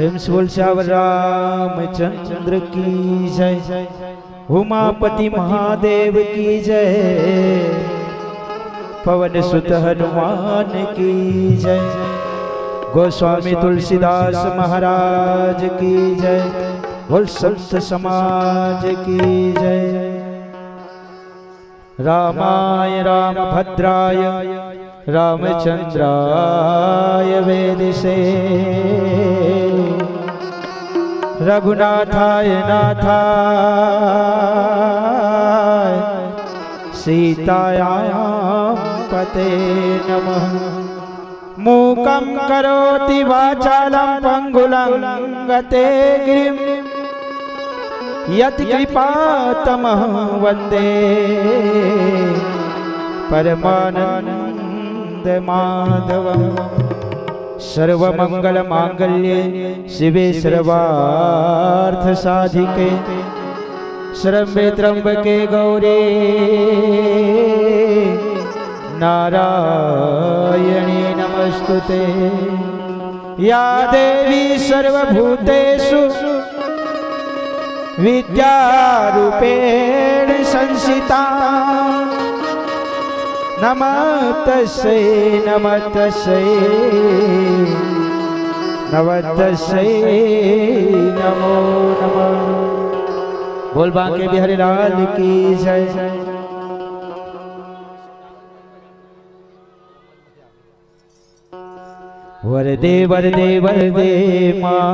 प्रेम से बोल श्यावर रामचंद्र की जय। उमापति महादेव की जय। पवन सुत हनुमान की जय। गोस्वामी तुलसीदास महाराज की जय। बोल संत समाज की जय। रामाय रामभद्राय रामचंद्राय वेदिसे रघुनाथाय नाथाय सीतायां पते नमः। मूकं करोति वाचालं पंगुलं लंघते गिरिं यत्कृपातमहं वन्दे परमानंद माधवम्। सर्वमंगल मांगल्ये शिवे सर्वार्थ साधिके शरण्ये त्र्यंबके गौरी नारायणी नमस्तुते। या देवी सर्वभूतेषु विद्यारूपेण संस्थिता नमस्तस्यै नमस्तस्यै नमस्तस्यै नमो नमः। बोल बांके बिहारी लाल की जय। वरदे वरदे वरदे माँ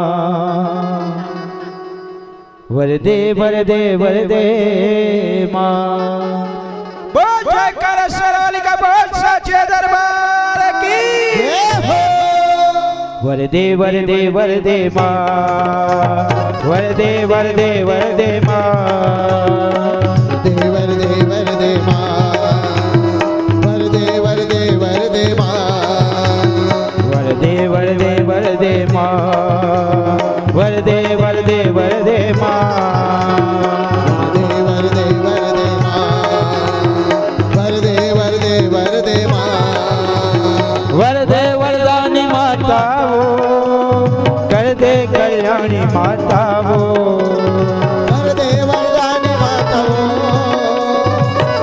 वरदे वरदे वरदे माँ। बोल जयकार सरलिका बोल सच्चे दरबार की वरदे वरदे वरदे माँ वरदे वरदे वरदे माँ वरदे वरदे माँ वरदे वरदे वरदे माँ वरदे वरदे वरदे माँ वरदे वरदे वरदे माँ वरदे वरदानी माता वो कर दे कल्याणी माता वो वरदे वरदानी माता वो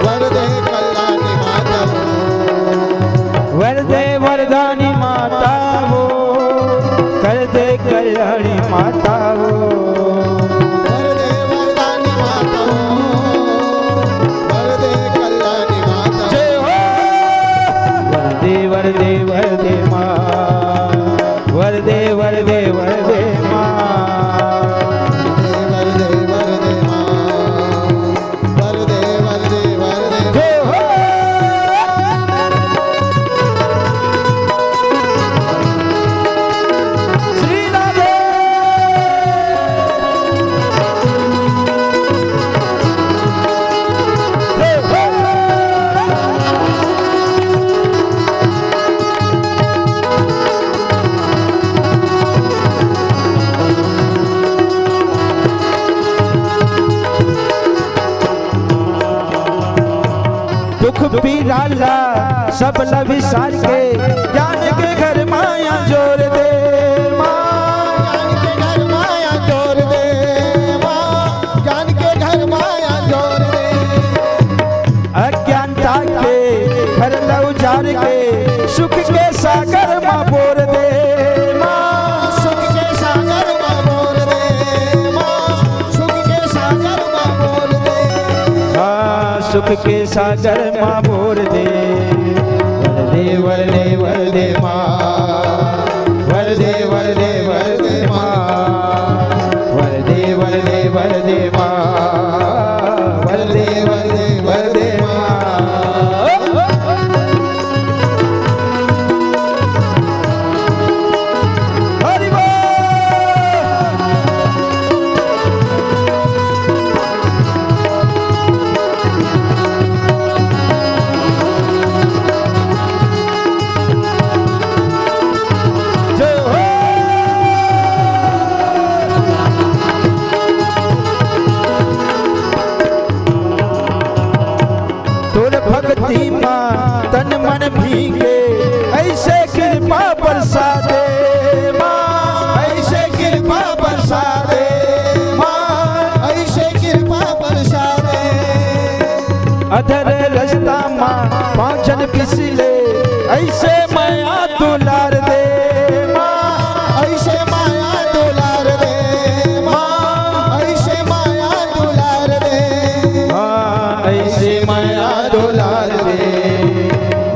वरदे कल्याणी माता वो वरदे वरदानी माता वो कर दे कल्याणी माता वो वरदे वरदानी माता वो वरदे कल्याणी माता जय हो। वरदे वरदे वरदे माँ वरदे वरदे वरदे माँ वरदे वरदे माँ वरदे वरदे वरदे जय हो। श्री राधे जय हो। दुख पीराला सब लविसार के ज्ञान के घर माया जोर दे माँ ज्ञान के घर माया जोर दे माँ ज्ञान के घर माया जोर दे अज्ञानता के घर लौजार के सुख के सागर माँ बोर दे माँ सुख के सागर माँ बोल दे माँ सुख के सागर माँ बोल दे हाँ सुख के सागर माँ बोर दे। वरदे वरदे वरदे माँ वरदे वरदे वरदे माँ वरदे वरदे वरदे माँ वरदे वरदे वरदे माँ। हरि बोल। अधर रस्ता माँ पाँचन पिछले ऐसे माया दुलार दे माँ ऐसे माया दुलार दे माँ ऐसे माया दुलार दे हाँ ऐसे माया दुलार दे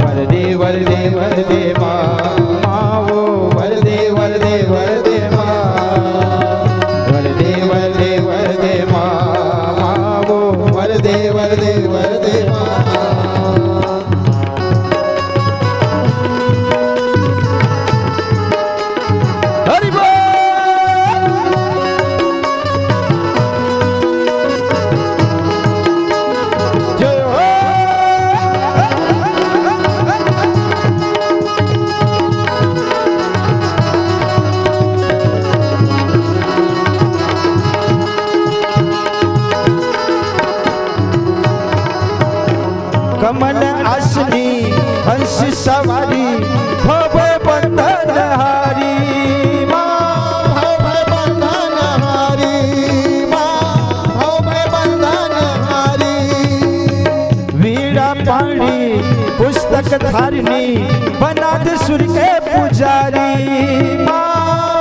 वरदे वरदे वरदे माँ माँ वो वरदे वरदे वरदे माँ वरदे वरदे वरदे माँ माँ वो वरदे वरदे वरदे माँ हरि बोल जय हो कमल आसनी हंस सवारी भव बंधन हारी माँ भव बंधन हारी माँ भव बंधन हारी वीणा पाणी पुस्तक धारिणी बनाद सुर के पुजारी माँ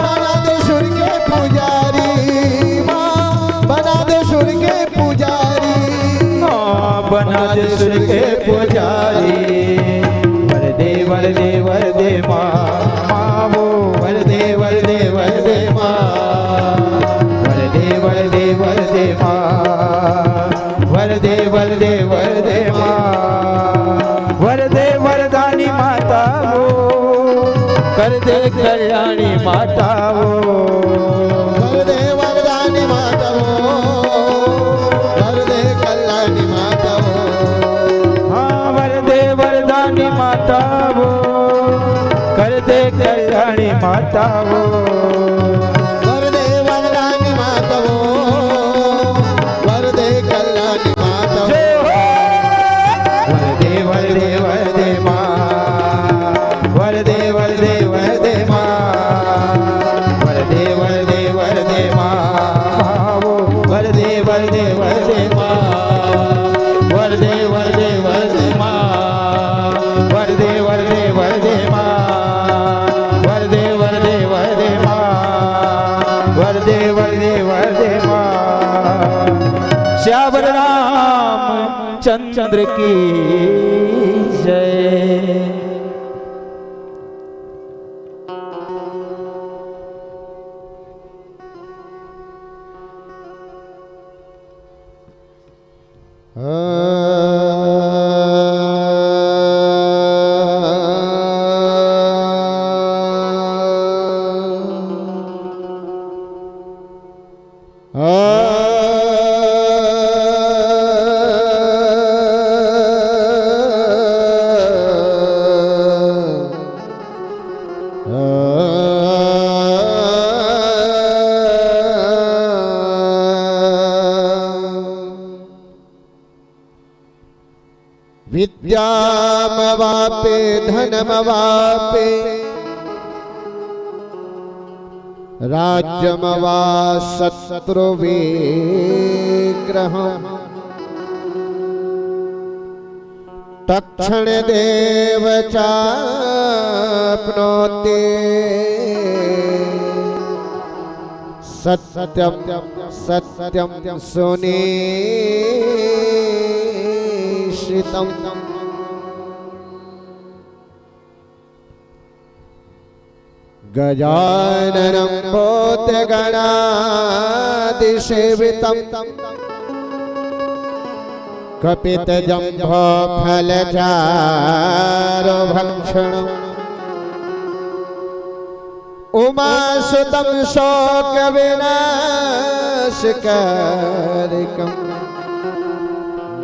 बना दे सुर के पुजारी माँ बना दे सुर के पुजारी बनाद सुर के पुजारी वरदे वरदे वरदे माँ माँ वो वरदे वरदे वरदे माँ वरदे वरदे वरदे माँ वरदे वरदे वरदे माँ वरदे वरदानी माता वो कर दे कल्याणी माता वो वरदे वरदानी माता वरदे कल्याणी माता हाँ वरदे वरदानी माता वो कर दे कल्याणी माता वो वरदे वरदानी माता वरदे कल्याणी माता जय हो वरदे वरदे वरदे माँ वरदे वरदे वरदे माँ वरदे वरदे वरदे माँ वो वरदे वरदे वरदे माँ वरदे वरदे वरदे माँ वरदे वरदे वरदे माँ वरदे वरदे वरदे माँ वरदे वरदे वरदे माँ श्यावर राम चंद्र की जय विद्यामवापे धनमवापे राज्यमवा शत्रुविग्रहम् तत्क्षणदेव चाप्नोति सत्यं सत्यं सुनिश्चितम् गजाननं भूतगणादिसेवितं कपितजम्भफलचारुभक्षणम् उमासुतं शोकविनाशकारकम्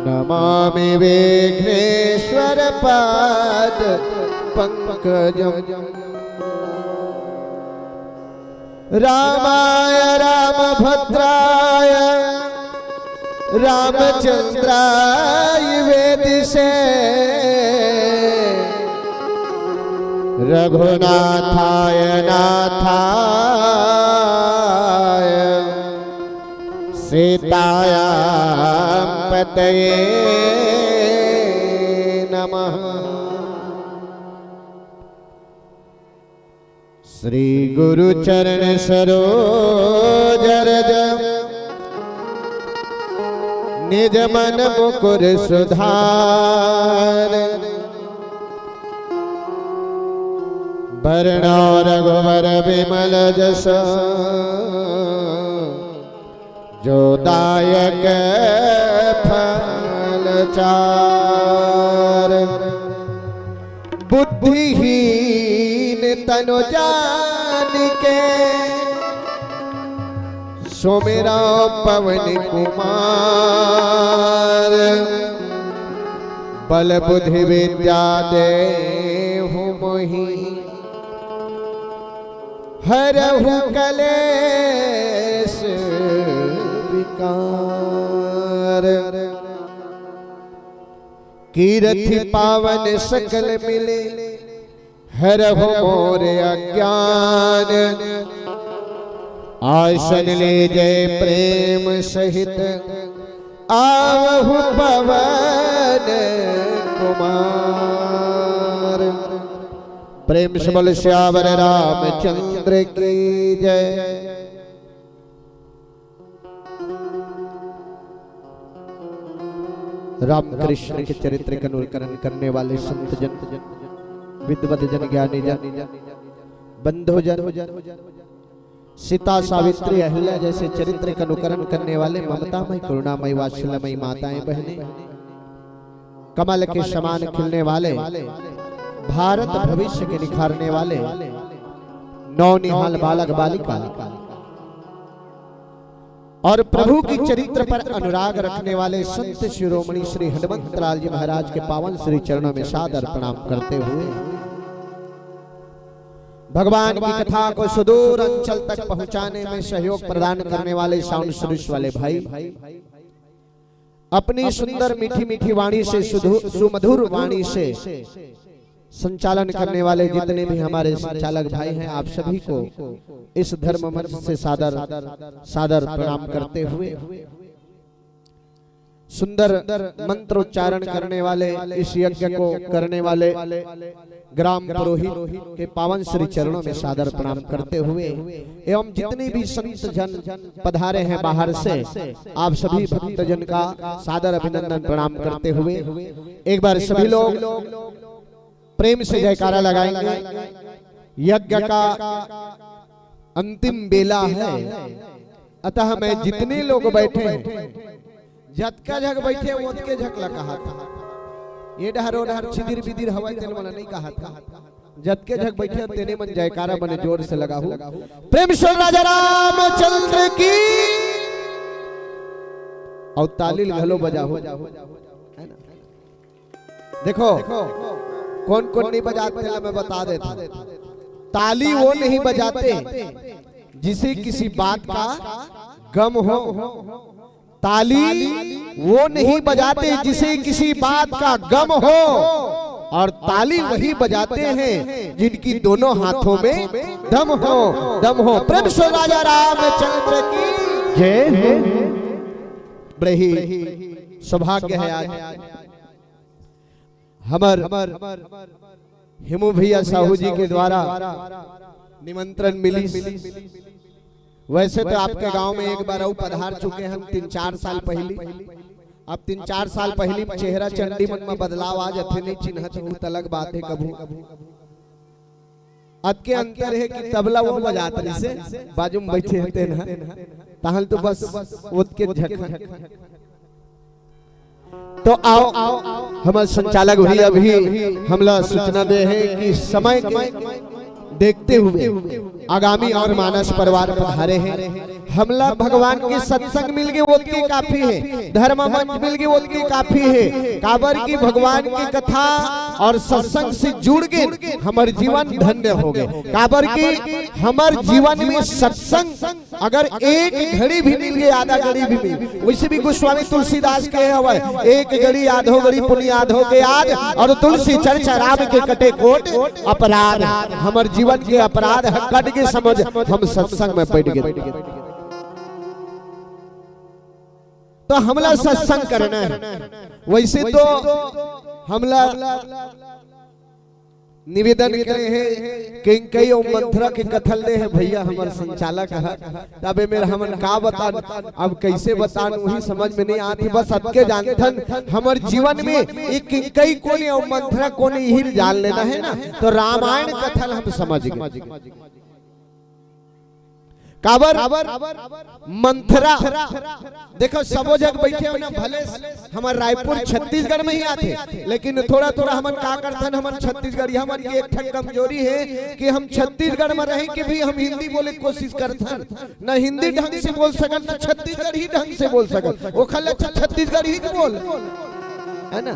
नमामि विघ्नेश्वरपाद पंकजम् रामाय रामभद्राय रामचंद्राय वेदिसे रघुनाथाय नाथाय सीतायां पतये नमः। श्री गुरु चरण सरोज रज निज मन मुकुर सुधार। वर्ण रघुवर विमल जस जो दायक फल चार। बुद्धिहीन तनु जानिके सुमिरा पवन कुमार। बल बुद्धि विद्या देहु मोहि हरहु कलेश विकार। कीरति पावन सकल मिले हरहु मोर अज्ञान। आसन ले जय प्रेम सहित आवहु पवन कुमार। प्रेम से बोल श्यावर रामचंद्र की जय। राम कृष्ण के चरित्र का अनुकरण करने वाले संत जन, विद्वत जन, ज्ञानी जन, बंधु जन, सीता सावित्री अहिल्या जैसे चरित्र का अनुकरण करने वाले ममतामय करुणामय वात्सल्यमय माताएं बहनें, कमल के समान खिलने वाले, भारत भविष्य के निखारने वाले नौनिहाल बालक बालिका और प्रभु की चरित्र पर अनुराग रखने वाले संत शिरोमणि श्री हनुमंत लाल जी महाराज के पावन श्री चरणों में सादर प्रणाम करते हुए भगवान की कथा को सुदूर अंचल तक पहुंचाने में सहयोग प्रदान करने वाले साउंड सर्विस वाले भाई, अपनी सुंदर मीठी मीठी वाणी से सुमधुर वाणी से संचालन करने वाले जितने भी हमारे संचालक भाई हैं, आप सभी को इस धर्म मंच से सादर प्रणाम करते हुए सुंदर मंत्रोच्चारण करने वाले, इस यज्ञ को करने वाले ग्राम पुरोहित के पावन श्री चरणों में सादर प्रणाम करते हुए एवं जितने भी संत जन पधारे हैं बाहर से, आप सभी भक्त जन का सादर अभिनंदन प्रणाम करते हुए एक बार सभी लोग प्रेम से जयकारा लगाएंगे। यज्ञ का अंतिम बेला है, अतः मैं जितने लोग बैठे हैं, जतका जग बैठे ओतके झकला कहा था, ये डहरो डहर छिदिर बिदिर हवाई तेल मन नहीं कहा था, जतके झक बैठे तेने मन जयकारा बने जोर से लगा हो। प्रेम से राजा रामचंद्र की और ताली घलो बजा हो, है ना। देखो कौन कौन नहीं बजाते मैं बता देता। ताली वो नहीं बजाते जिसे किसी बात का गम हो, ताली वो नहीं बजाते जिसे किसी बात का गम हो, और ताली वही बजाते हैं जिनकी दोनों हाथों में दम हो, दम हो। प्रेम से राजा रामचंद्र की जय हो। बड़े ही सौभाग्य है आज हमर हिमू भैया साहू जी के द्वारा निमंत्रण मिली। वैसे तो आपके गांव में एक बार और पधार चुके हम 3-4 साल पहले। अब 3-4 साल पहले चेहरा चंडी मन में बदलाव आ जाते नहीं चिन्हत हूँ, अलग बात है। कभू अब के अंतर है कि तबला वो बजाते से बाजू में बैठे होते ना, ताहल तो बस ओत के झटका। तो आओ हमारे संचालक भैया भी हमला सूचना दे है कि समय के देखते हुए आगामी और मानस परिवार पधारे हैं। हमला भगवान के सत्संग मिल गए वो की काफी है, धर्म मंच मिल गए वो की काफी है। काबर की भगवान की कथा और सत्संग से जुड़ गए हमारे जीवन धन्य हो गए। काबर की हमारे जीवन में सत्संग अगर एक घड़ी भी मिल गई, आधा घड़ी भी मिल, वैसे भी गोस्वामी तुलसीदास के हवा एक घड़ी आधो घड़ी पुण्य आधो के आज, और तुलसी चर्चा राम के कटे कोट अपराध। हमारे जीवन के अपराध कट के समझ हम सत्संग में बैठ गए। तो हमला सत्संग करना है। वैसे तो हमला निवेदन करे हैं कि कई मंत्रा के कथल दे है भैया हमारे संचालक है, तबे मेरा हमन का बता, अब कैसे बता वही समझ में नहीं आती। बस सबके जानथन हमारे जीवन में एक कई कोने और मंत्रा कोने ही जान लेना है ना, तो रामायण कथल हम समझ गए। काबर मंथरा देखो सबो जग बैठे हो ना, भले हमारे रायपुर छत्तीसगढ़ में ही आते, लेकिन थोड़ा थोड़ा हमन का करथन, हमन छत्तीसगढ़ी हमन की एक ठक कमजोरी है कि हम छत्तीसगढ़ में रहे कि भी हम हिंदी बोले कोशिश करथन, न हिंदी ढंग से बोल सकन न छत्तीसगढ़ी ढंग से बोल सकन, वो खल छत्तीसगढ़ी ही बोल है ना।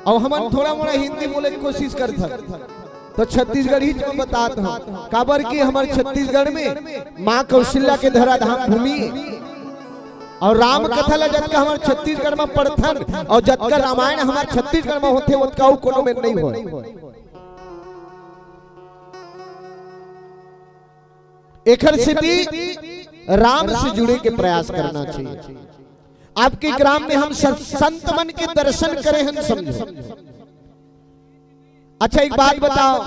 और हमन थोड़ा मोड़ा हिंदी बोले कोशिश करथन, तो छत्तीसगढ़ ही जो बताता हूँ। काबर की हमारे छत्तीसगढ़ में माँ कौशल्या के धराधाम भूमि और राम कथा ला जत का हमारे छत्तीसगढ़ में पढ़थन, और जत का रामायण हमारे छत्तीसगढ़ में होते उत का कोनो में नहीं हो। एकर सिद्धि राम से जुड़े के प्रयास करना चाहिए। आपके ग्राम में हम संत मन के दर्शन करें, हम समझो। अच्छा एक बात बताओ,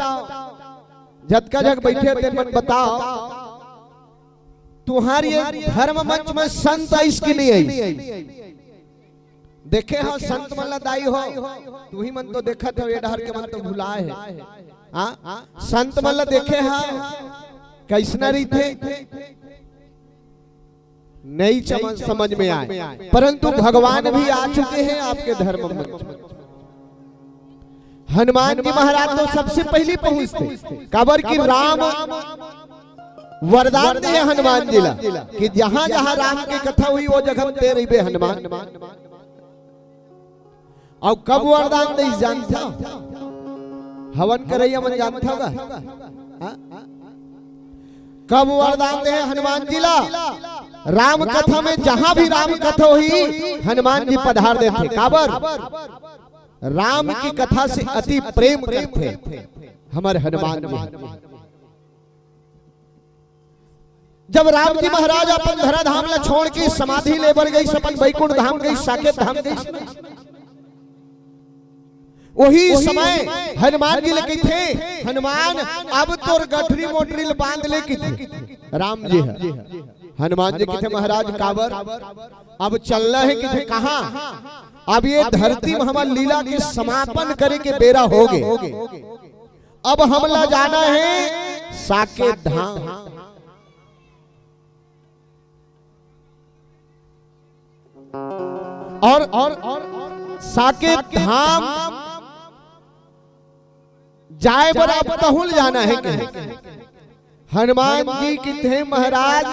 जतका जग बैठे थे मन बताओ, तुम्हारी धर्म मंच में संत आई कि नहीं आई? देखे हो संत मन दाई हो, तू ही मन तो देखा था, ये डहर के मन तो भुलाए है। हाँ संत मन देखे हा कैसना रही थे नहीं समझ में आए, परंतु भगवान भी आ चुके हैं आपके धर्म मंच में। हनुमान जी महाराज तो सबसे पहले पहुंचते, काबर की राम वरदान दे हनुमान जी ला कि जहां जहां राम की कथा हुई वो जगह ते रही हनुमान। और कब वरदान दे जानता? हवन करैया मन जानता होगा कब वरदान दे हनुमान जी ला? राम कथा में जहां भी राम कथा हुई हनुमान जी पधार देते। काबर राम की कथा से अति प्रेम करते हमारे हनुमान जी। जब राम जी महाराज अपन धरा धाम ला छोड़ के समाधि ले बर गई, सपन बैकुंठ धाम गई, साकेत धाम गई, वही समय हनुमान जी लेके थे, हनुमान अब तोर गठरी मोटरी बांध ले की थे राम जी है। हनुमान जी की थे महाराज काबर अब चलना है कि थे कहा? अब ये धरती में हमारे लीला के समापन करे के बेरा हो गए, अब हमला जाना है साकेत धाम। और साकेत धाम जाए पर अब तहुल जाना है कि हनुमान जी की थे महाराज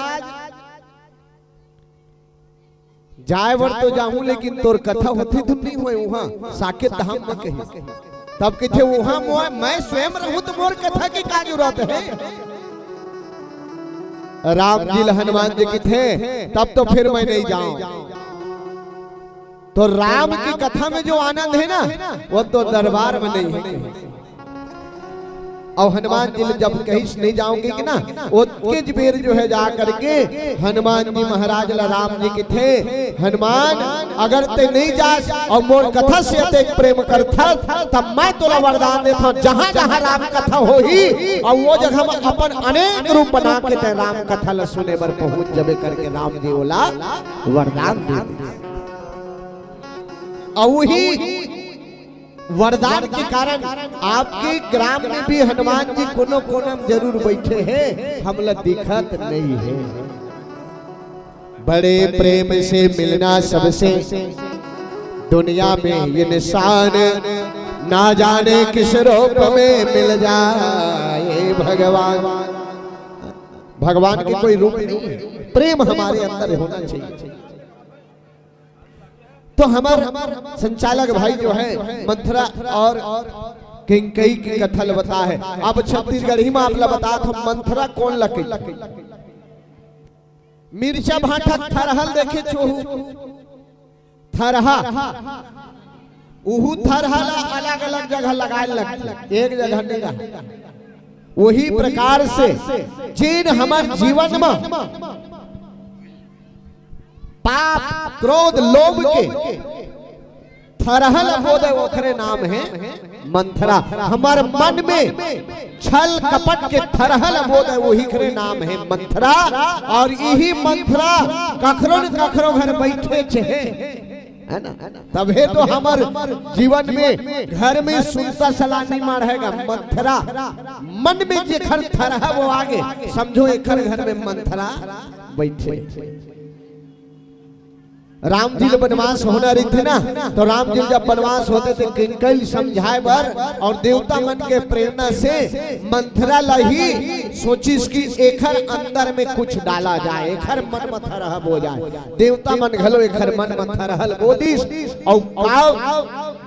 जाए वर तो जाऊं, लेकिन तोर कथा होती तो नहीं हुए वहां साकेत धाम में कहीं, तब के थे वहां मैं स्वयं रहूं तो मोर कथा की क्या जरूरत है? राम जी हनुमान जी की थे, तब तो फिर मैं नहीं जाऊं। तो राम की कथा में जो आनंद है ना वो तो दरबार में नहीं है। और हनुमान जी जब कहीं नहीं जाओगे कि ना उसके बेर जो है जा करके हनुमान जी महाराज ला राम जी के थे, हनुमान अगर ते नहीं जास और मोर कथा से ते प्रेम करथा तब मैं तोला वरदान देता, जहां जहां राम कथा होही और वो जगह में अपन अनेक रूप बना के ते राम कथा ला सुने बर पहुंच जबे करके राम जी ओला वरदान दे। और वही वरदान के कारण आपके ग्राम में भी हनुमान जी कोनो कोना में जरूर बैठे हैं, हमला दिखत नहीं है। बड़े प्रेम से मिलना सबसे दुनिया में ये निशान, ना जाने किस रूप में मिल जाए भगवान। भगवान के कोई रूप नहीं, प्रेम हमारे अंदर होना चाहिए। तो हमारे संचालक भाई जो है मंथरा और किंकई की कथा बता है। अब छत्तीसगढ़ ही में आप बता था मंथरा कौन लगे? मिर्चा भाटा थरहल देखे छोहू थरहा, उहू थरहला अलग अलग जगह लगाए लगता, एक जगह नहीं रहा। वही प्रकार से जिन हमारे जीवन में पाप क्रोध लोभ के थरहल बोध ओखरे नाम है मंथरा। हमारे मन में छल कपट के थरहल बोध वही खरे नाम है मंथरा। और यही मंथरा कखरो न कखरो घर बैठे छे, है ना। तबे तो हमार जीवन में घर में सुनता सलानी मार रहेगा मंथरा। मन में जेखर थरह वो आगे समझो एखर घर में मंथरा बैठे। राम जी वनवास होना रही थी ना, तो राम जी जब वनवास होते थे किंकल समझाए बर और देवता मन के प्रेरणा से मंथरा लही सोचिस कि एखर अंदर में कुछ डाला जाए, एखर मन मथा रह हो जाए। देवता मन घलो एखर मन मथा रहल बोदिस और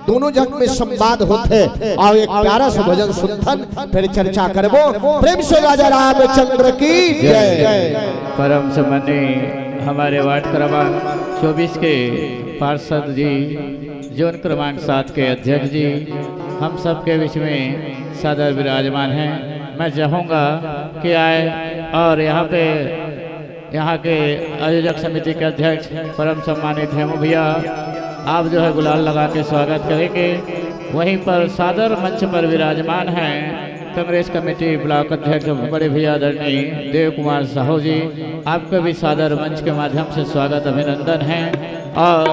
दोनों जग में संवाद होते। और एक प्यारा सा भजन सुनथन फिर चर्चा करबो। प्रेम से राजा रामचंद्र की जय। परम सम्माननीय हमारे वार्ड क्रमांक 24 के पार्षद जी, जोन क्रमांक 7 के अध्यक्ष जी, हम सब के बीच में सादर विराजमान हैं। मैं चाहूँगा कि आए और यहाँ के आयोजक समिति के अध्यक्ष परम सम्मानित हेमू भैया आप जो है गुलाल लगा के स्वागत करेंगे। वहीं पर सादर मंच पर विराजमान हैं कांग्रेस कमेटी ब्लॉक अध्यक्ष बड़े भैया आदरणीय देव कुमार साहू जी, आपका भी सादर मंच के माध्यम से स्वागत अभिनंदन है। और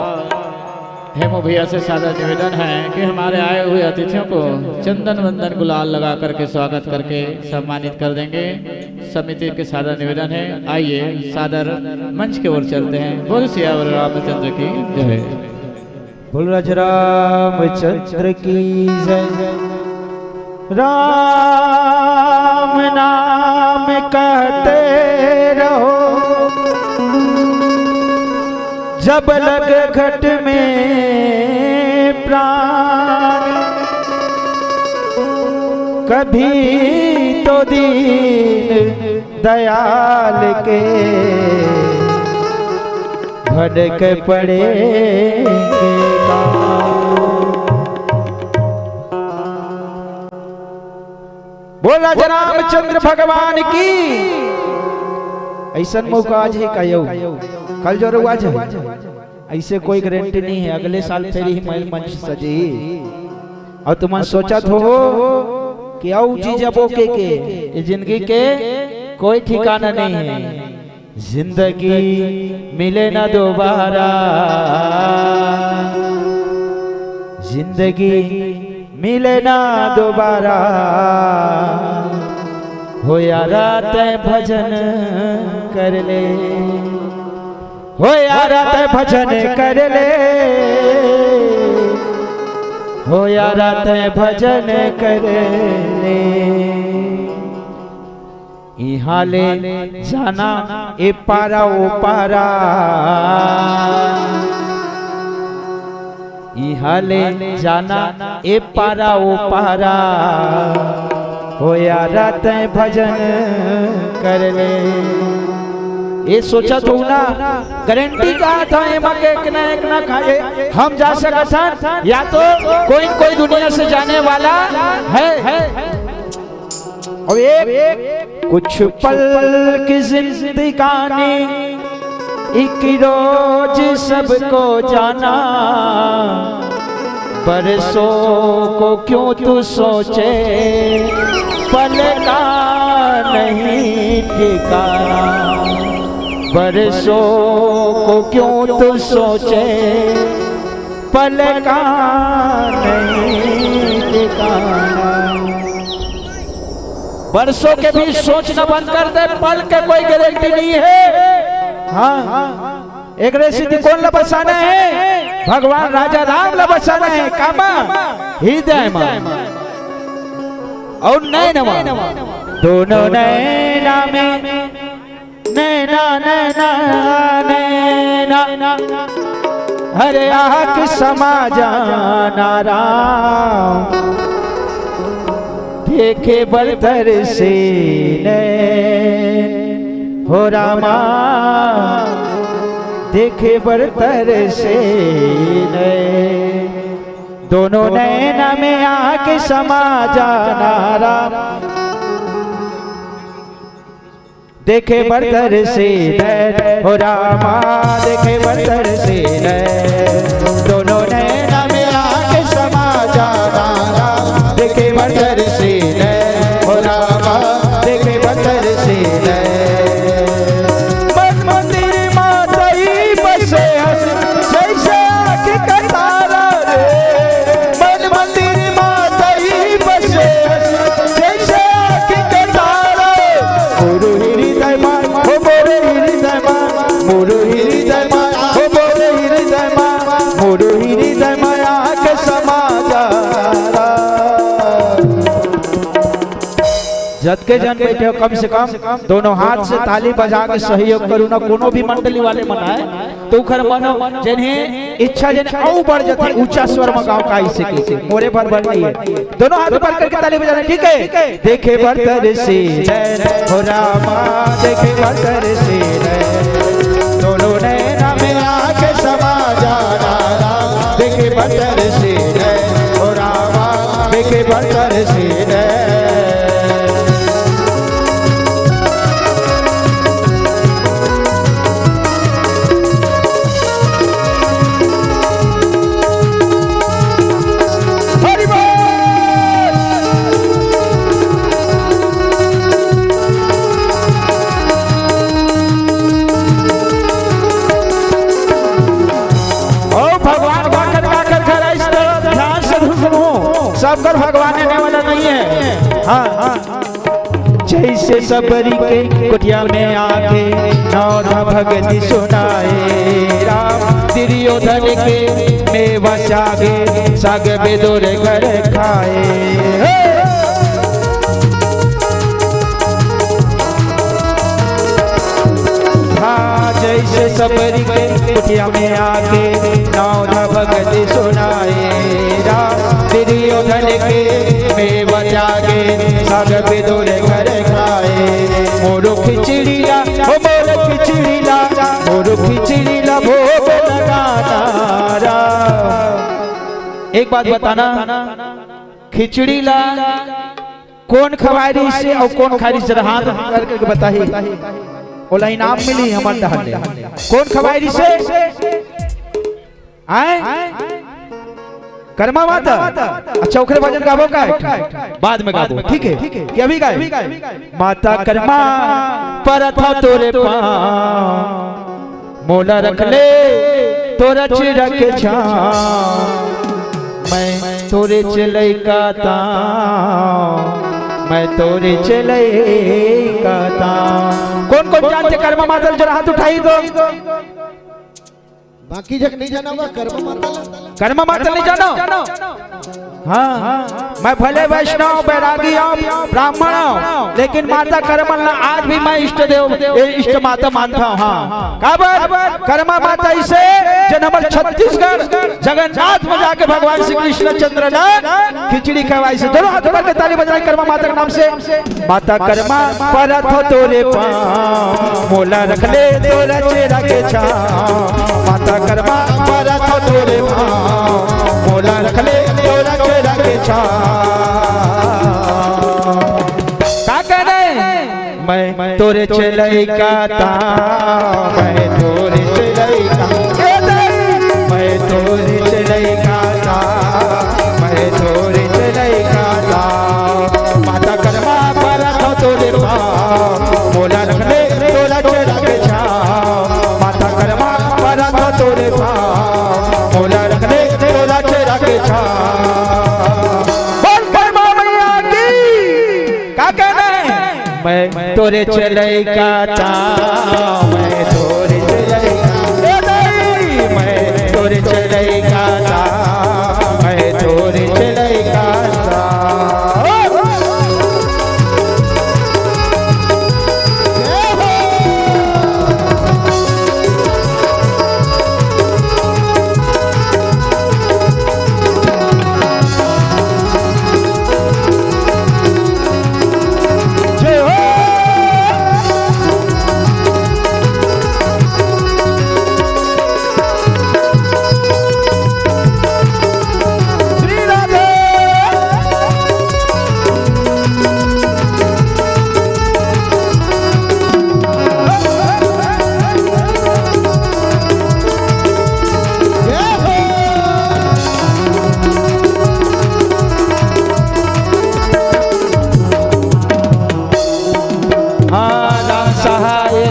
हेमू भैया से सादर निवेदन है कि हमारे आए हुए अतिथियों को चंदन वंदन गुलाल लगा करके स्वागत करके सम्मानित कर देंगे। समिति के सादर निवेदन है। आइए सादर मंच की ओर चलते हैं। बोल सियावर रामचंद्र की जय। बोल राजा रामचंद्र की जय। राम नाम कहते रहो जब लगे घट में प्राण, कभी तो दीन दयाल के भड़क पड़ेंगे बोल राजा रामचंद्र भगवान की। ऐसा मौका आज है कयो कल जरूर आज है, ऐसे कोई गारंटी नहीं है। अगले साल फिर ही महल मंच सजी और तुम सोचत हो कि आओ चीज अब के जिंदगी के कोई ठिकाना नहीं है। जिंदगी मिले ना दोबारा, जिंदगी मिले ना दोबारा, हो यारा तय भजन कर ले, हो यारा तय भजन कर ले, हो यारा तय भजन कर ले। यहाँ ले जाना ए पारा ओ पारा, यहाँ ले जाना ए पारा ओ पारा, हो यारा तय भजन कर ले। ये सोचा तू ना गारंटी का था एक ना खाए हम जा सकता, या तो कोई दुनिया से जाने वाला है। और एक कुछ पल की जिंदगानी एक रोज सबको जाना, बरसों को क्यों तू सोचे पल का नहीं ठिकाना, बरसों को क्यों तू सोचे पल का नहीं ठिकाना। बरसों के भी सोचना बंद कर दे, पल के कोई गारंटी नहीं है। हाँ, एक रेसिपी कौन ला बसाना है? भगवान राजा राम ला बसाना है। कामा हृदय में और नैनवा, दोनों नैना में नैना नैना नैना, हरे आँख समा जाना राम, देखे बरतर से नैन हो रामा, देखे बरतर से नैन, दोनों नैना में आके समा जाना राम, देखे बरतर से नैन हो रामा देखे बरतर से नैन दोनों नैना में आके समा जाना देखे बरतर से नैन हो रामा देखे बरतर से नैन मन मंदिर माता ही बसे जैसे आँख का तारा रे मन मंदिर माता ही बसे जैसे आँख का तारा मोरू हृदय मान हो मोरू हृदय मान मोरू हृदय मान हो मोरू हृदय मान मोरू हृदय माया के समा जा जत के जन बैठे हो कम से कम दोनों हाथ से ताली बजा के सहयोग करू ना कोनो भी मंडली वाले मनाए तो खर मनो जिन्हें इच्छा जिन्हें औ बढ़ जाती ऊंचा स्वर में गाओ काई से की मोरे भर भर नहीं है दोनों हाथ ऊपर करके ताली बजाना ठीक है देखे बरतर से नैन हो रामा देखे बरतर से नैन दोनों नैना में आके समा जाना देखे बरतर से नैन हो रामा देखे बरतर से नैन सबकर भगवान ने वाला नहीं है हाँ जैसे सबरी के कुटिया में आके नौधा भगति सुनाए राम दुर्योधन के मेवा सागे साग बेदोर कर खाए जैसे सबरी के कुटिया में आके नौधा भगति सुनाए राम दुर्योधन के मेवा जागे साग बेदोर घर खाए मोरो खिचड़ीला हो मोरो खिचड़ीला मोरो खिचड़ीला भोग लगाना एक बात बताना खिचड़ीला कौन खवारी से और कौन खारी से हाथ करके बताही ओला इनाम मिली हमार दहले कौन खवारी से आए कर्मा माता अच्छा ओकरे भजन गाबो का बाद में गाबो ठीक है कि अभी गाए माता कर्मा पर था तोरे पाँव मोला रख ले तोरा चिरक छा मैं तोरे चलई का तां मैं तोरे चले का कौन कौन जानते कर्मा माता जरा हाथ उठाई दो बाकी जग नहीं जाना होगा कर्मा माता नहीं जानो हाँ मैं भले वैष्णव बैरागी ब्राह्मण हूँ लेकिन माता कर्मला आज भी मैं इष्ट देव इष्ट माता मानता हूँ हाँ कर्मा माता इसे जन हमारे छत्तीसगढ़ जगन्नाथ में जाके भगवान श्री कृष्ण चंद्र ने खिचड़ी खवाई से दोनों हाथ ऊपर के ताली बजाई कर्मा माता के नाम से माता कर्मा पर तोरे पाँव मोला रख ले तोरा चेहरा के छाँव माता कर्मा पर तोरे पाँव मोला रख ले तोरा चेहरा के छाँव का कहने मैं तोरे चलई का तां मैं तोरे चलई का मैं तोरे चलई का तां मैं तोरे चलई का तां माता कर्मा पर तोरे पाँव मोला रख ले तोरा चेहरा के छाँव माता कर्मा पर तोरे पाँव मोला रख ले तोरा चेहरा के छाँव मैं तोरे चलई का तां मैं तोरे चलई का मैं तोरे चलई का तां मैं तोरे चलई का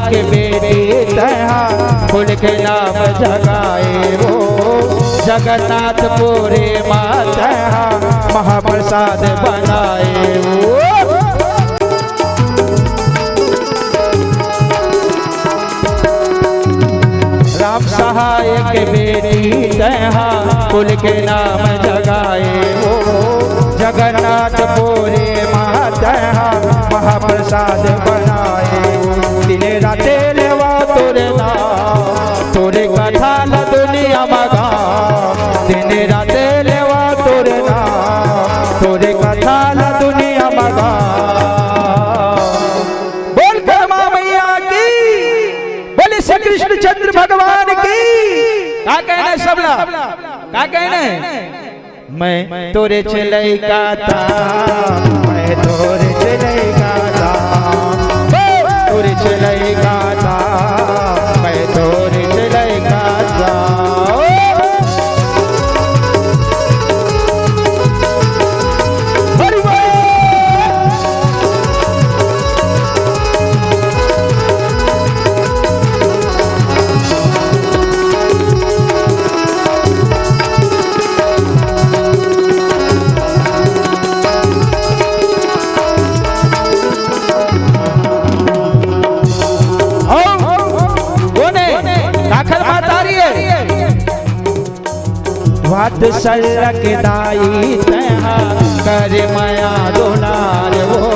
के बेटी तहा फूल के नाम जगाए वो जगन्नाथपुरी माता महाप्रसाद बनाए वो। राम सहाय के बेटी तहा फूल के नाम जगाए वो जगन्नाथपुरी माता महाप्रसाद बनाए वो। दिने राते लेवा तोरे नाम तोरे कथा ल दुनिया मगा दिने राते लेवा तोरे नाम तोरे कथा ल दुनिया मगा। बोल कर माँ मैया की बोले श्री कृष्णचंद्र भगवान की। क्या कहना सबला क्या कहना मैं तोरे चले गाता मैं तोरे चले गाता तोरे चले गाता मैं तोरे चले गाता। वाद सलक दाई तहा कर माया दुलार वो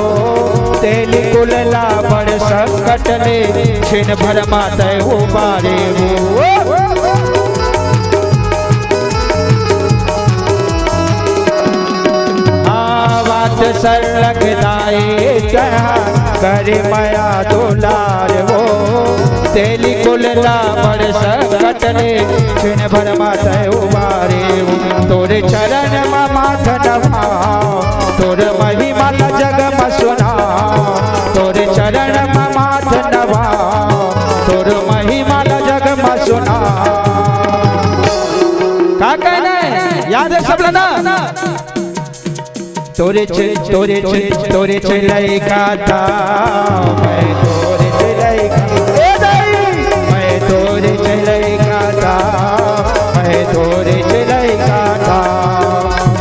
तेली कुलला बड़ संकट में छिन भर माते उबारे वो। वाद सलक दाई तहा कर माया दुलार वो तेली कुलला बड़ संकट में छिन भर माते उबारे तोरे चरण में माथ नभाओ तोरे महिमा जग में सुनाओ तोरे चरण में माथ नभाओ तोरे महिमा जग में सुनाओ। क्या कहना है याद है सब ना तोरे तोरे तोरे चले गाता मैं तोरे चले मैं तोरे चले गाता मैं तोरे चले गाता।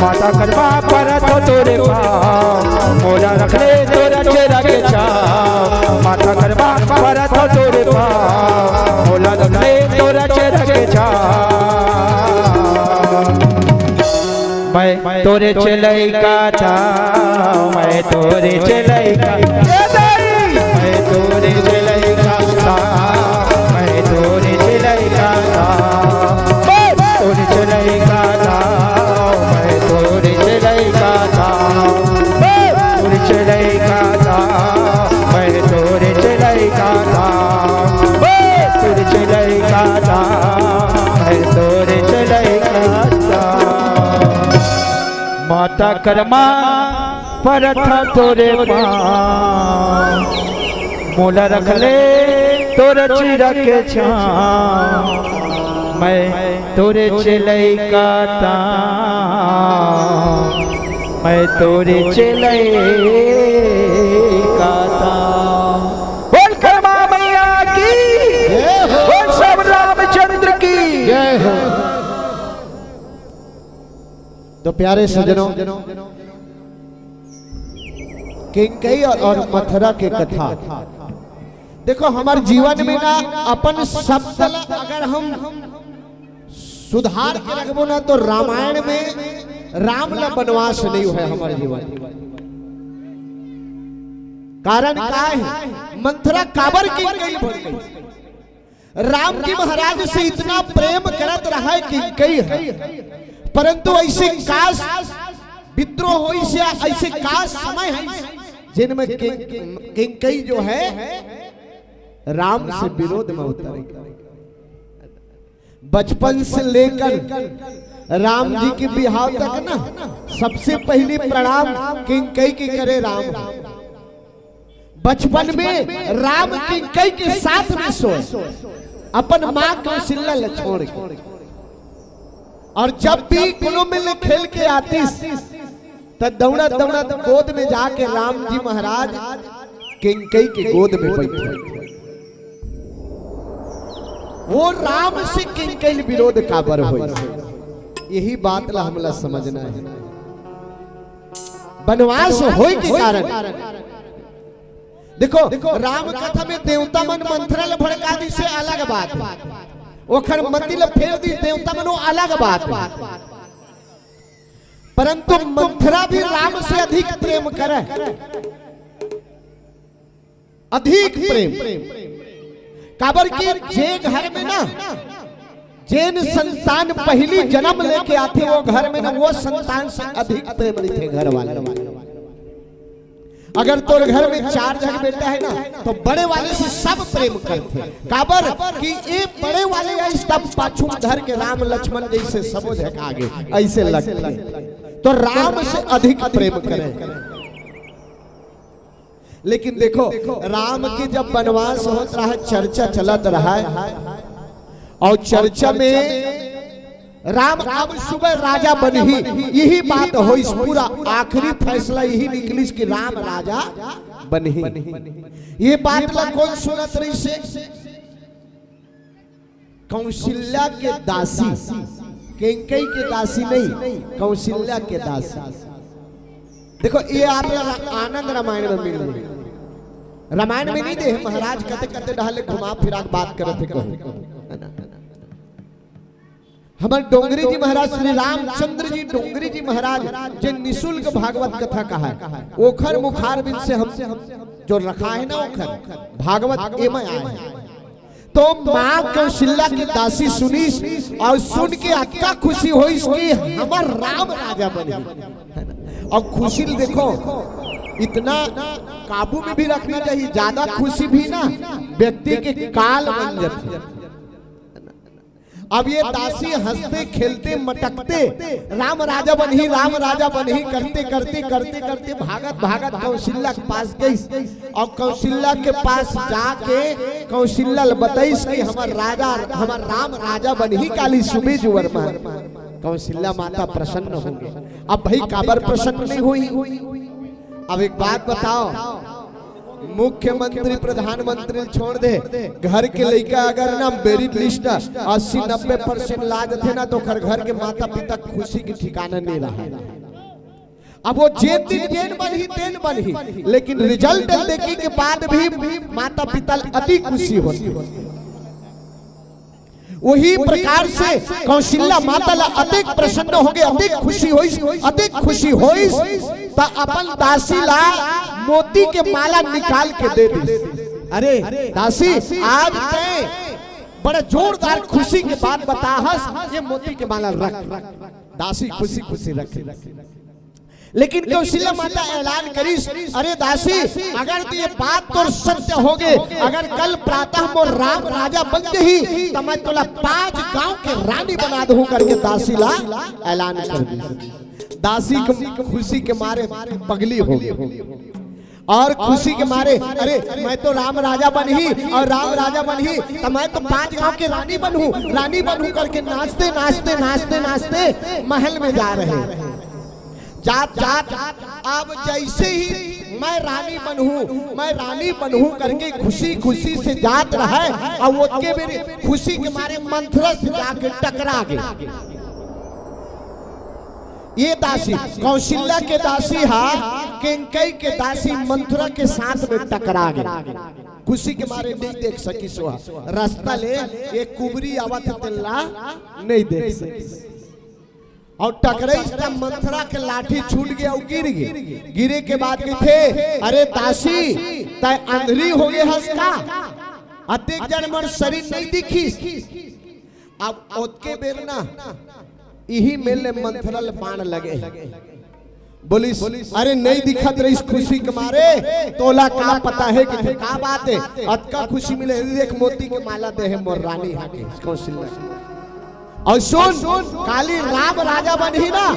माता करवा पर तो तोरे पाँव मोला रख ले तोरा चेहरा के छाव माता करवा पर तो तोरे पाँव मोला रख ले तोरा चेहरा के छाव। मैं तोरे चले गाता मैं तोरे चले गाता मैं तोरे चले गाता मैं तोरे चले गाता तोरे चले गाता मैं तोरे चले गाता तोरे चले गाता मैं तोरे चले गाता तोरे चले गाता मैं तोरे चले गाता। माता कर्मा पर था तोरे पाँव मोला रख ले तोरे चिरा के छाँव मैं तोरे चले गाता मैं तोरे चले गाता। बोल कर माँ मैया की बोल सब रामचंद्र की जय हो। तो प्यारे सजनों किंकई और मथुरा के कथा देखो हमारे जीवन में ना अपन शब्द अगर हम सुधार के रखबो ना तो रामायण में राम न वनवास नहीं हुआ हमारे जीवन। कारण क्या है मथुरा काबर किंकई भर गई। राम जी महाराज से इतना प्रेम करत रहा है किंकई है परंतु ऐसे काश विद्रोह हो से ऐसे काश समय है जिनमें किंकई जो है राम से विरोध में उतरे। बचपन से लेकर राम जी के बिहाव तक ना सबसे पहले प्रणाम किंकई की करे राम। बचपन में राम किंकई के साथ में सोए अपन माँ कौशल्या ल छोड़ के और जब भी कुलो में खेल के आती तो दौड़ा दौड़ा गोद में जाके राम जी महाराज किंकई के गोद में बैठे। वो राम से किंकैल विरोध काबर हो। यही बात ला हमला समझना है। वनवास होय के कारण देखो राम कथा में देवता मन मंथरा भड़का दी से अलग बात, ओखर मंदिर फेर दी देवता मनो अलग बात, परंतु मंथरा भी राम से अधिक प्रेम करे, अधिक प्रेम। काबर की जे घर में ना जेन संतान पहली जन्म लेके आते वो घर में ना वो संतान से अधिक प्रेम रहते घर वाले। अगर तोर घर में 4 जन बेटा है ना तो बड़े वाले से सब प्रेम करते। काबर कि ये बड़े वाले तब पाछू घर के राम लक्ष्मण जैसे सब आगे ऐसे लगते, तो राम से अधिक प्रेम करें। लेकिन देखो राम की जब वनवास होता रहा, चर्चा चलत रहा है, और चर्चा में राम अब सुबह राजा बनी, यही बात हो, इस पूरा आखिरी फैसला यही निकली कि राम राजा बनी। ये बात ला कौन सुनत रही से? कौशल्या के दासी, कैकेयी के दासी नहीं, कौशल्या के दासी। देखो ये आप आनंद रामायण में मिल रही, रामायण में नहीं दे। महाराज कते कते डाले घुमा फिरा बात करते कहो। हमारे डोंगरी जी महाराज श्री रामचंद्र जी डोंगरी जी महाराज जो निशुल्क भागवत कथा कहा है, ओखर मुखार बिन से हम जो रखा है ना, ओखर भागवत एम आए। तो माँ कौशल्या की दासी सुनी और सुन के अक्का खुशी हुई कि हमार राम राजा बने। और खुशी देखो इतना काबू में भी रखनी चाहिए, ज्यादा खुशी भी ना व्यक्ति के काल बन जाती। अब ये दासी हंसते खेलते मटकते राम राजा बनी, राम राजा बनी करते करते करते करते भागत भागत कौशल्या के पास गई, और कौशल्या के पास जाके कौशल्या बताइस कि हमार राजा, हमार राम राजा बनी काली सुबह जुवर में। कौशल्या माता प्रसन्न होंगे। अब भाई काबर प्रसन्न नहीं हुई? अब एक बात बताओ, मुख्यमंत्री प्रधानमंत्री छोड़ दे, घर के लड़का अगर ना मेरिट लिस्ट 80-90% ला जाते ना तो घर के माता पिता खुशी की ठिकाना नहीं रहा। अब वो जेन दिन जेन बनी, लेकिन रिजल्ट देखने के बाद भी माता पिता अति खुशी होती। वही प्रकार से कौशल्या माता ला अधिक प्रसन्न हो गए, अधिक खुशी हुई तो अपन दासी ला मोती के माला निकाल के दे दी। अरे दासी आज ते बड़ा जोरदार खुशी के बाद बताहस, ये मोती के माला रख। दासी खुशी खुशी रख। लेकिन कौशल्या माता ऐलान करी, अरे दासी अगर ये बात तो सत्य हो गए, अगर कल प्रातः मोर राम राजा बन गई तो मैं तोला 5 गांव के रानी बना दूं करके दासी ला ऐलान कर दी। दासी खुशी के मारे पगली हो गई, और खुशी के मारे अरे मैं तो राम राजा बनी, और राम राजा बनी तो मैं तो 5 गांव के रानी बनूं करके नाचते नाचते नाचते नाचते महल में जा रहे हैं। जात अब जैसे ही मैं रानी बनूं करके खुशी खुशी से जात रहा है, और वो के मेरे खुशी के मारे मंथरा से जाके टकरा गए। ये दासी कौशल्या के दासी हा कैकेयी के दासी मंथरा के साथ में टकरा गए। खुशी के मारे नहीं देख सकी सोहा, रास्ता ले एक कुबरी आवत तेला नहीं देख सकी, और टकराई मंथरा के लाठी छूट गया और गिर गए। गिरे के बाद थे अरे दासी तय अंधरी हो गए हंसका, अधिक जन मन शरीर नहीं दिखी। अब ओतके बेरना यही मेले मंथरा बाण लगे, बोलिस अरे नहीं दिखत रही खुशी के मारे, तोला का पता है कि का बात है, अतका खुशी मिले देख मोती के माला दे है मोर रानी हाके कौशल्या। और सुन काली राम राजा बनी ना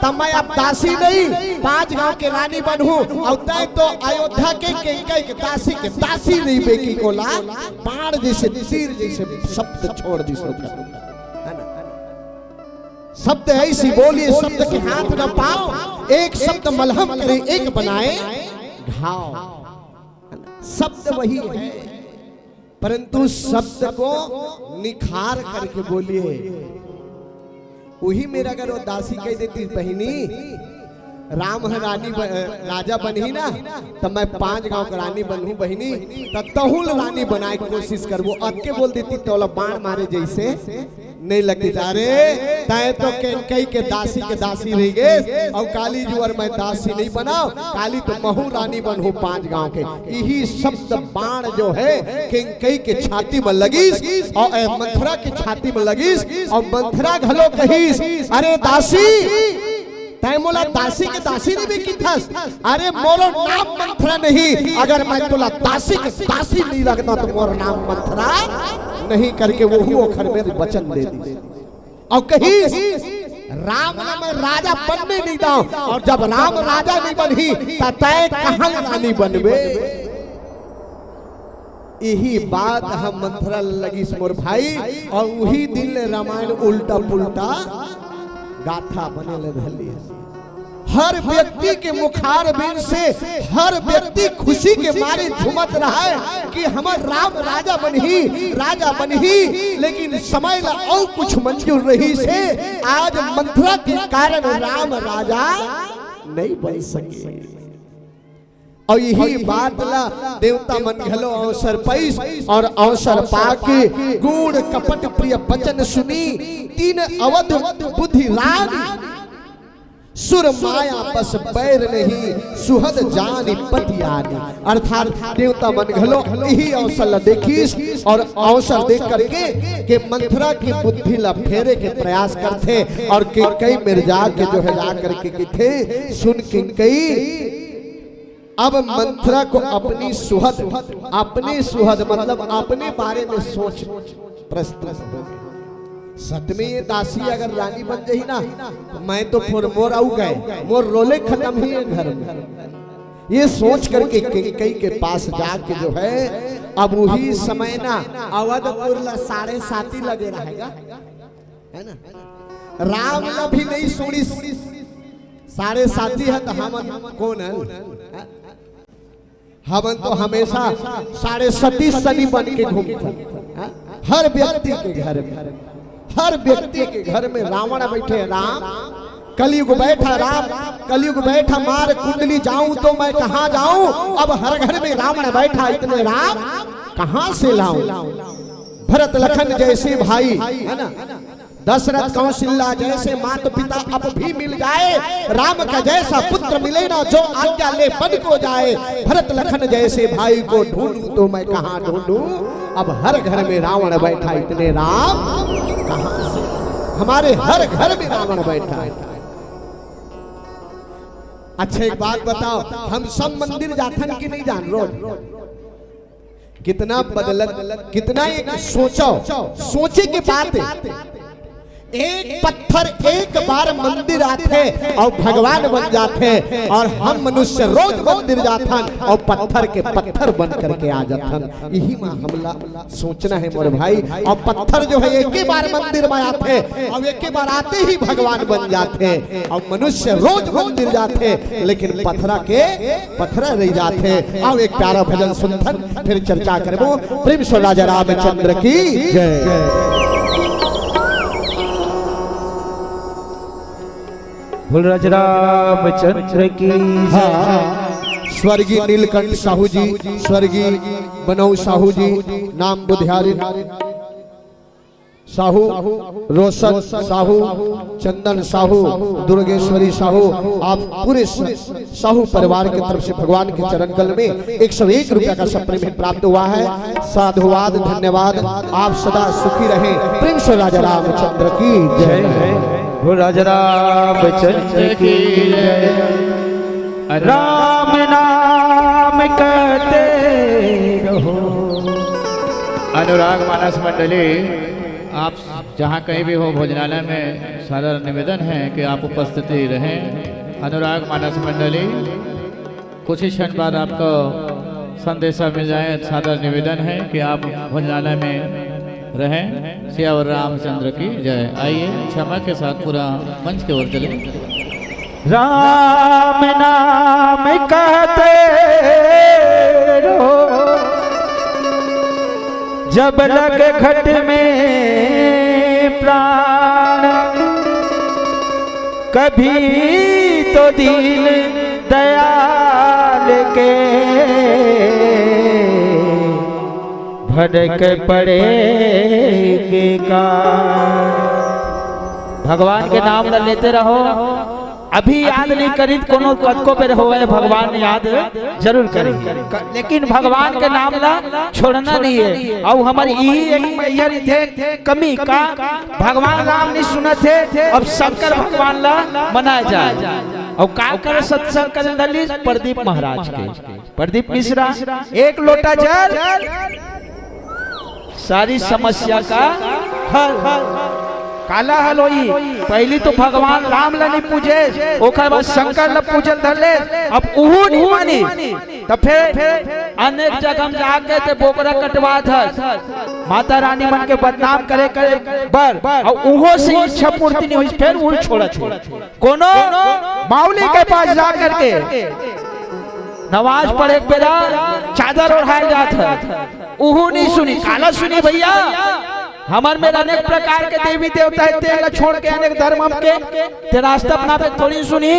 तब मैं अब दासी नहीं 5 गांव के रानी बनूं, और तय तो अयोध्या के कैकेयी के दासी नहीं बेकी को ला बाण जैसे तीर जैसे शब्द छोड़ दी। शब्द ऐसी बोलिए शब्द के हाथ न पाओ, एक शब्द मलहम करे एक बनाए घाव। शब्द वही है परंतु शब्द को निखार करके बोलिए। वही मेरा अगर वो दासी कह देती बहिनी राम रानी राजा बनही ना, तब मैं 5 गांव का रानी बनूं बहिनी, तब तहुल रानी बनाए कोशिश करबो। अब के बोल देती तो बाण मारे जैसे नहीं लगती। अरे तय तो कई के दासी रह गए और काली जुअर मैं दासी नहीं बनाओ, काली तो महू रानी बनू 5 गांव के। यही शब्द बाण जो है कई के छाती में लगीस और मंथरा की छाती में लगीस और मंथरा घलो कहीस अरे दासी तय मोला दासी के दासी नहीं भी की थस। अरे मोरो नाम मंथरा नहीं, अगर मैं तोला दासी के दासी नहीं लगता तो मोर नाम मंथरा नहीं करके वो घर में वचन दे दी। और कही राम ने मैं राजा बनने नहीं दाऊं, और जब राम राजा नहीं बनी तय कहां रानी बनबे। यही बात हम मंथरा लगी मोर भाई, और वही दिन रामायण उल्टा पुल्टा गाथा बने लगी। हर व्यक्ति के मुखार बिन से हर व्यक्ति खुशी के मारे झूमत रहा है कि हमार राम राजा बनही, लेकिन समय ला और कुछ मंजूर रही से आज मंथरा के कारण राम राजा नहीं बन सके। और यही बात ला देवता मन घलो अवसर पैस और अवसर पाके गुण कपट प्रिय वचन सुनी, 3 अवध बुद्धि रानी सुर माया बस बैर नहीं, सुहद जानी पतियानी। अर्थात देवता मन घलो यही अवसर देखीस और अवसर देख करके के मंथरा की बुद्धि ला फेरे के प्रयास करते, और कई मिर्जा के जो है जा करके किथे सुन किंकई अब मंथरा को अपनी सुहद मतलब अपने बारे में सोच प्रस्तुत हो गई। सत में ये दासी अगर रानी बन जाही ना, तो मैं तो फिर मोर आऊ गए, मोर रोले खत्म ही है घर में। ये सोच करके कई के पास जाके जो है अब वही समय ना अवधपुर ला 7.5 लगे रहेगा, है ना। राम ला भी नहीं सुनी 7.5 है तो हम कौन है? हम तो हमेशा 37 शनि बन के घूमते। हर व्यक्ति के घर में रावण बैठे राम, कलयुग बैठा राम, कलयुग बैठा मार कुंडली जाऊं तो मैं कहां जाऊं। अब हर घर में रावण बैठा, इतने राम कहां से लाऊं। भरत लखन जैसे भाई है ना, दशरथ कौशल्या जैसे माता पिता अब भी मिल जाए, राम का जैसा पुत्र मिले ना जो आज्ञा ले बन को जाए। भरत लखन जैसे भाई को ढूंढूं तो मैं कहां ढूंढूं। अब हर घर में रावण बैठा, इतने राम कहां से। हमारे हर घर में रावण बैठा है। अच्छा एक बात बताओ, हम सब मंदिर जाथन की नहीं जान रोज कितना बदलत, कितना एक सोचे की बात है। एक पत्थर एक बार मंदिर आते और भगवान बन जाते, और हम मनुष्य रोज मंदिर जाथन और पत्थर के पत्थर बन करके आ जाथन। यही में हमला सोचना है मोर भाई। और पत्थर जो है एक ही बार मंदिर में आते और एक ही बार आते ही भगवान बन जाते, और मनुष्य रोज मंदिर जाते लेकिन पत्थर रह जाते। अब एक प्यारा भजन सुनथन फिर चर्चा करबो। प्रेम से राजा रामचंद्र की जय। बोल रामचंद्र की स्वर्गीय नीलकंठ साहू जी, स्वर्गीय बनऊ साहू जी, नाम बुधियारी साहू, रोशन साहू, चंदन साहू, दुर्गेश्वरी साहू, आप पूरे साहू परिवार की तरफ से भगवान के चरण कल में 101 रुपया का सप्लीमेंट प्राप्त हुआ है। साधुवाद, धन्यवाद। आप सदा सुखी रहें। प्रेम से राजा रामचंद्र की जय। राजा रामचंद्र की जय। राम नाम करते रहो। अनुराग मानस मंडली, आप जहाँ कहीं भी हो भोजनालय में सादर निवेदन है कि आप उपस्थिति रहें। अनुराग मानस मंडली, कुछ ही क्षण बाद आपको संदेशा मिल जाए। सादर निवेदन है कि आप भोजनालय में रहें। सियावर रामचंद्र की जय। आइए क्षमा के साथ पूरा मंच की ओर चले। राम नाम कहते रहो, जब लग घट में प्राण, कभी तो दिल दयाल के भड़क पड़ेगे कार। भगवान के नाम न लेते रहो, अभी याद नहीं करी कोनो कदको पे रहो, भगवान याद जरूर करेंगे, लेकिन भगवान के नाम ला छोड़ना नहीं है। और हमारी यही थे कमी का भगवान राम नहीं सुना थे, अब शंकर भगवान ला मनाया जाए। और का कर सत्संग कर प्रदीप महाराज के, प्रदीप मिश्रा एक लोटा जल सारी समस्या का हल काला हल होई। पहली तो भगवान राम ला नहीं पूजे, ओकर बाद शंकर ला पूजन धरले, अब उहू नहीं मानी, तब फिर अनेक जगह में जाके ते बोकरा कटवा था, माता रानी मन के बदनाम करे करे बर, और उहो से इच्छा पूर्ति नहीं हुई, फिर उह छोड़ा कोनो माउली के पास जा करके नमाज पढ़े बेरा चादर ओढ़ाया जाता, उहू नहीं सुनी, काला सुनी भैया। हमार में अनेक प्रकार के देवी देवता है, तेल छोड़ के अनेक धर्म के रास्ता अपना पे थोड़ी सुनी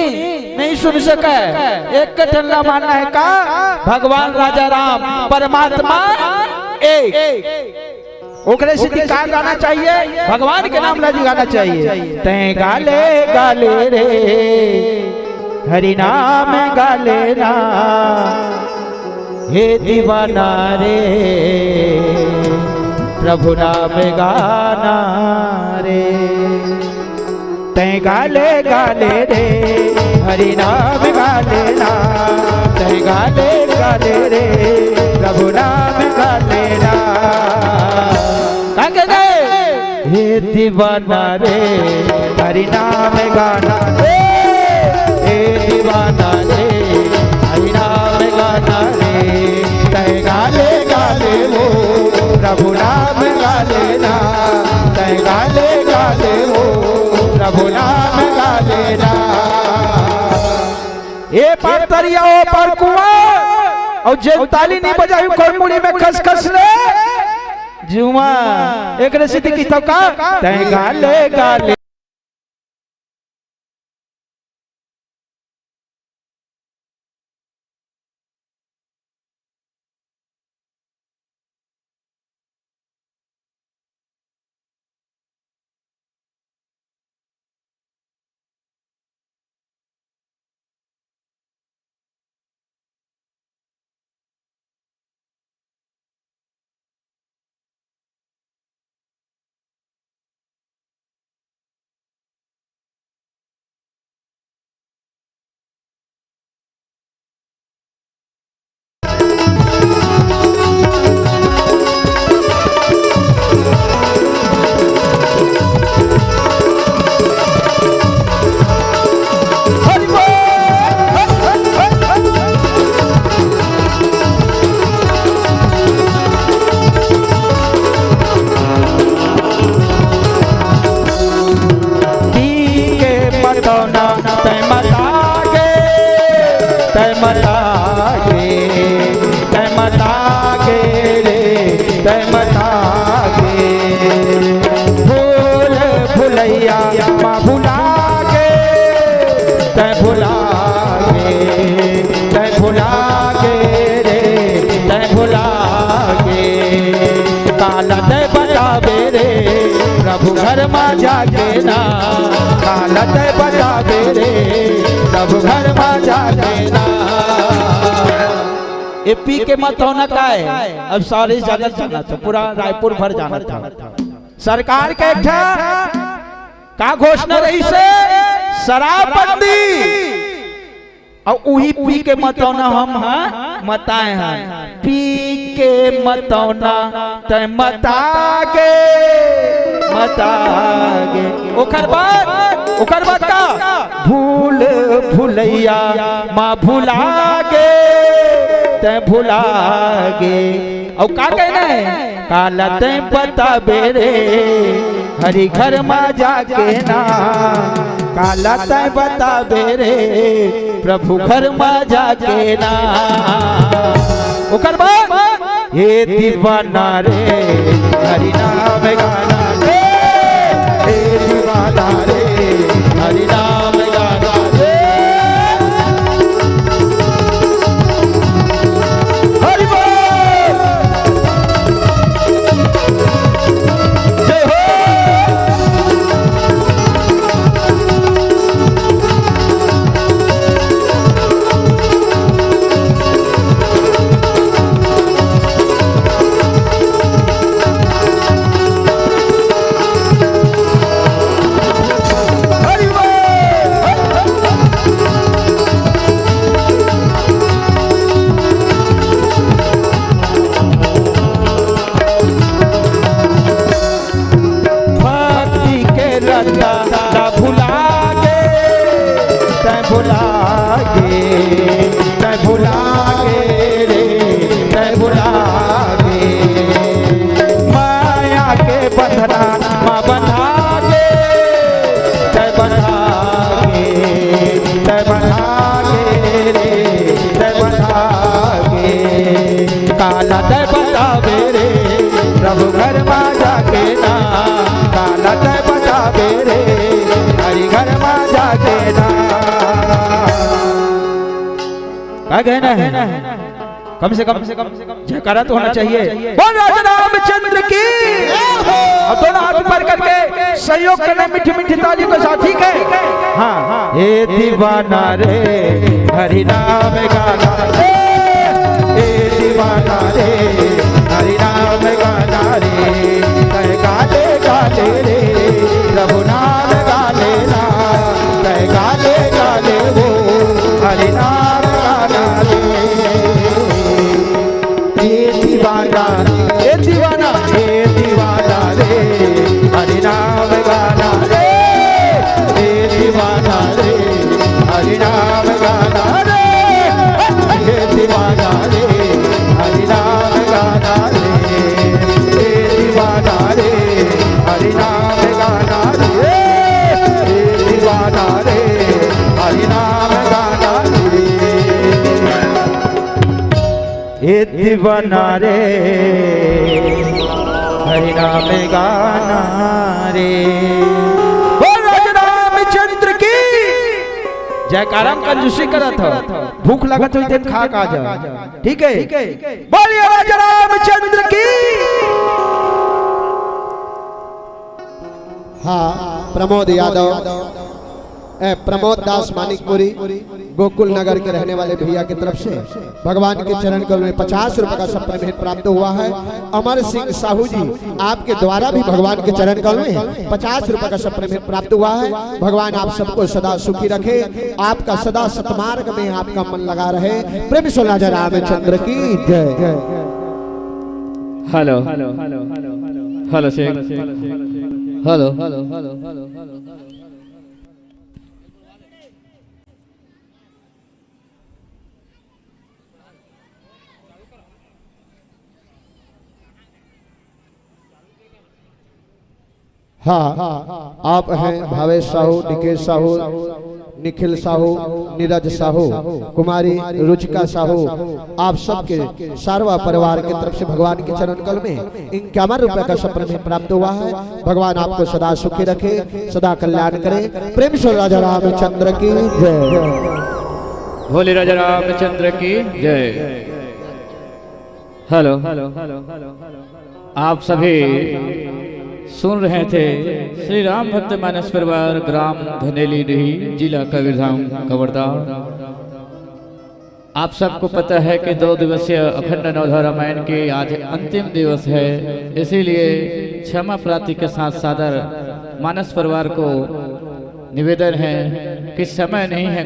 नहीं सुन सके। एक का ठल्ला मानना है का भगवान राजा राम परमात्मा एक, ओकरे सिद्धि का गाना चाहिए, भगवान के नाम लाजी गाना चाहिए। तै गाले गाले रे हरि नाम गाले ना, हे दीवाना रे प्रभु नाम गाना रे। तै गाले गाले रे हरि नाम गाले ना, तै गाले गाले रे प्रभु नाम गाले ना। हे दीवाना रे हरि नाम गाना रे, हे दीवाना रे हरि नाम गाना रे। तै गाले गाले वो प्रभु नाम गाले ना, तै गाले गाले वो प्रभु नाम गाले ना। ए पर तरिया ओ पर कुआं, और जे ताली नहीं बजाई कोरमुड़ी में खस खस ले जुमा, एक रसीदी की तो का तै गाले गाले। घर में जाके ना हालत बता मेरे, सब घर में जाके ना। ये पी के मत होना का है, अब सारी जगह जाना था, पूरा रायपुर भर जाना था। सरकार के का घोषणा रही से शराबबंदी, और वही पी के मतौना हम मताए हैं, पी के मतौना तय मतागे मतागे। ओकर बाद का भूल भुलैया माँ भुलागे तय भुलागे। और का कहना है काला तय पता बेरे हरि घर में जाके ना, काला तय बता बेरे प्रभु घर में जाके ना। ओकर बाद ये दीवाना रे हरि नाम गाना रे, ये दीवाना रे हरि नाम गाना रे। हरि बोल जय हो। काला तय बतावे रे प्रभु घर मा जाके ना, काला तय बतावे रे हरि घर मा जाके ना। क्या कहना है? कम से कम जयकारा तो होना चाहिए। बोल राजा रामचंद्र की। और दोनों हाथ ऊपर करके सहयोग करना मीठी मीठी ताली के साथ, ठीक है? हाँ, ये दीवाना रे हरि नाम गाना रे, ये दीवाना रे हरि नाम गाना रे, कह गाले गाले रे प्रभु नाम गाले ना, कह गाले गाले वो हरि नाम गाना रे। ये दीवाना ये दीवाना ये दीवाना रे हरि नाम गाना रे, ये दीवाना रे हरि नाम गाना रे, ये दीवाना रे हरि नाम गाना रे, ये दीवाना रे हरि नाम गाना रे, ये दीवाना रे हरि नाम गाना रे, ये दीवाना रे हरि नाम गाना रे। बोल राजा रामचंद्र की। जयकारा कंजूसी करा था, भूख लगा तो दिन खा खा जा, ठीक है? बोलिए राजा रामचंद्र की। हाँ, प्रमोद यादव, प्रमोद दास मानिकपुरी गोकुल नगर के रहने वाले भैया की तरफ से भगवान के चरण कमल में 50 रुपए का सप्ताह भेंट प्राप्त हुआ है। अमर सिंह साहू जी, आपके द्वारा भी भगवान के चरण कमल में 50 रुपए का सप्ताह भेंट प्राप्त हुआ है। भगवान आप सबको सदा सुखी रखे, आपका सदा सतमार्ग में आपका मन लगा रहे। प्रेम से राजा रामचंद्र की जय। हेलो हेलो शेख, हेलो हाँ, आप हैं भावेश साहू, निकेश साहू, निखिल साहू, नीरज साहू, कुमारी रुचिका साहू, आप सबके सारवा परिवार की तरफ से भगवान के चरण कल में 51 रुपए का सप्ताह में प्राप्त हुआ है। भगवान आपको सदा सुखी रखे, सदा कल्याण करे। प्रेम से राजा रामचंद्र की जय। भोले राजा रामचंद्र की जय। हेलो आप सभी सुन रहे थे श्री राम भक्त मानस परिवार, ग्राम धनेली डीही, जिला कबीरधाम कवर्धा। आप सबको पता है कि 2 दिवसीय अखंड नवधा रामायण के आज अंतिम दिवस है, इसीलिए क्षमा प्रार्थी के साथ सादर मानस परिवार को निवेदन है कि समय नहीं है